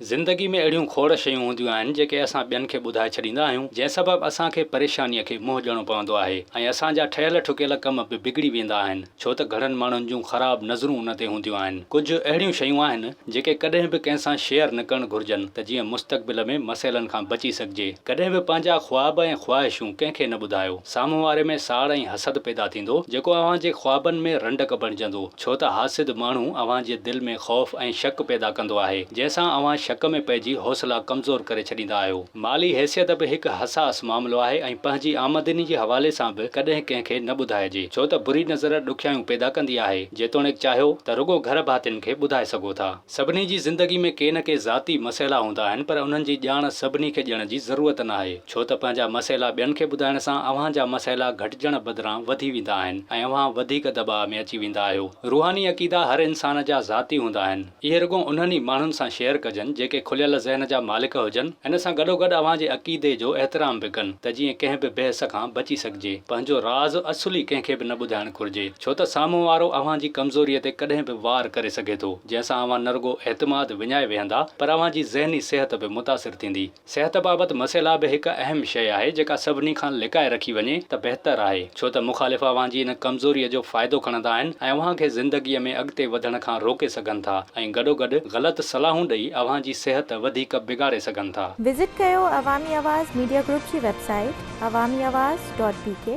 ज़िंदगी में अड़ियों खोड़ शयूं हूंदियूं आहिनि जेके असां ॿियनि खे ॿुधाए छॾींदा आहियूं, जंहिं सबबु असांखे परेशानीअ खे मुंहुं ॾियणो पवंदो आहे ऐं असांजा ठहियल ठुकियल कम बि बिगड़ी वेंदा आहिनि, छो त घणनि माण्हुनि जूं ख़राब नज़रूं उन ते हूंदियूं आहिनि। कुझु अहिड़ियूं शयूं आहिनि जेके कॾहिं बि कंहिं सां शेयर न करणु घुरिजनि त जीअं मुस्तक़बिल में मसइलनि खां बची सघिजे। कॾहिं बि पंहिंजा ख्वाब ऐं ख़्वाहिशूं कंहिंखे न ॿुधायो। साम्हूं वारे में साड़ ऐं हसद पैदा थींदो जेको अव्हांजे ख्वाबनि में रंडक बणिजंदो, छो त हासिद माण्हू अव्हांजे दिलि में ख़ौफ़ ऐं शक पैदा कंदो आहे, जंहिंसां अव्हां शक में पइजी हौसला कमज़ोर करे छॾींदा आहियो। माली हैसियत बि हिकु हसास मामिलो आहे ऐं पंहिंजी आमदनी जे हवाले सां बि कॾहिं कंहिंखे न ॿुधाइजे, छो त बुरी नज़र ॾुखियाऊं पैदा कंदी आहे। जेतोणीकि चाहियो त रुगो घर भातियुनि खे ॿुधाए सघो था। सभिनी जी ज़िंदगी में के न के ज़ाती मसइला हूंदा आहिनि, पर उन्हनि जी ॼाण सभिनी खे ॾियण जी ज़रूरत न आहे, छो त पंहिंजा मसइला ॿियनि खे ॿुधाइण सां अव्हांजा मसइला घटिजण बदिरां वधी वेंदा आहिनि ऐं अव्हां वधीक दॿाअ में अची वेंदा आहियो। रूहानी अक़ीदा हर इंसान जा ज़ाती हूंदा आहिनि। इहे रुगो उन्हनि माण्हुनि सां शेयर कजनि जेके खुलियल ज़हन जा मालिक हुजनि। इन सां गॾोगॾु अव्हांजे अक़ीदे जो एहतराम बि कनि त जीअं कंहिं बि बहस खां बची सघिजे। पंहिंजो राज़ असुली कंहिंखे बि न ॿुधाइणु घुरिजे, छो त साम्हूं वारो अव्हांजी कमज़ोरीअ ते कॾहिं बि वार करे सघे थो, जंहिंसां अव्हां न रुगो एतमाद विञाए वेहंदा पर अव्हांजी ज़हनी सिहत बि मुतासिर थींदी। सिहत बाबति मसइला बि हिकु अहम शइ आहे जेका सभिनी खां लिकाए रखी वञे त बहितर आहे, छो त मुख़ालिफ़ अव्हांजी इन कमज़ोरीअ जो फ़ाइदो खणंदा आहिनि ऐं अव्हांखे ज़िंदगीअ में अॻिते वधण खां रोके सघनि था ऐं गॾोगॾु ग़लति सलाहूं ॾेई अव्हांजी सिहत वधीक बिगाड़े सघनि था। विज़िट कयो अवामी आवाज़ मीडिया ग्रुप जी वेबसाइट awamiawaz.pk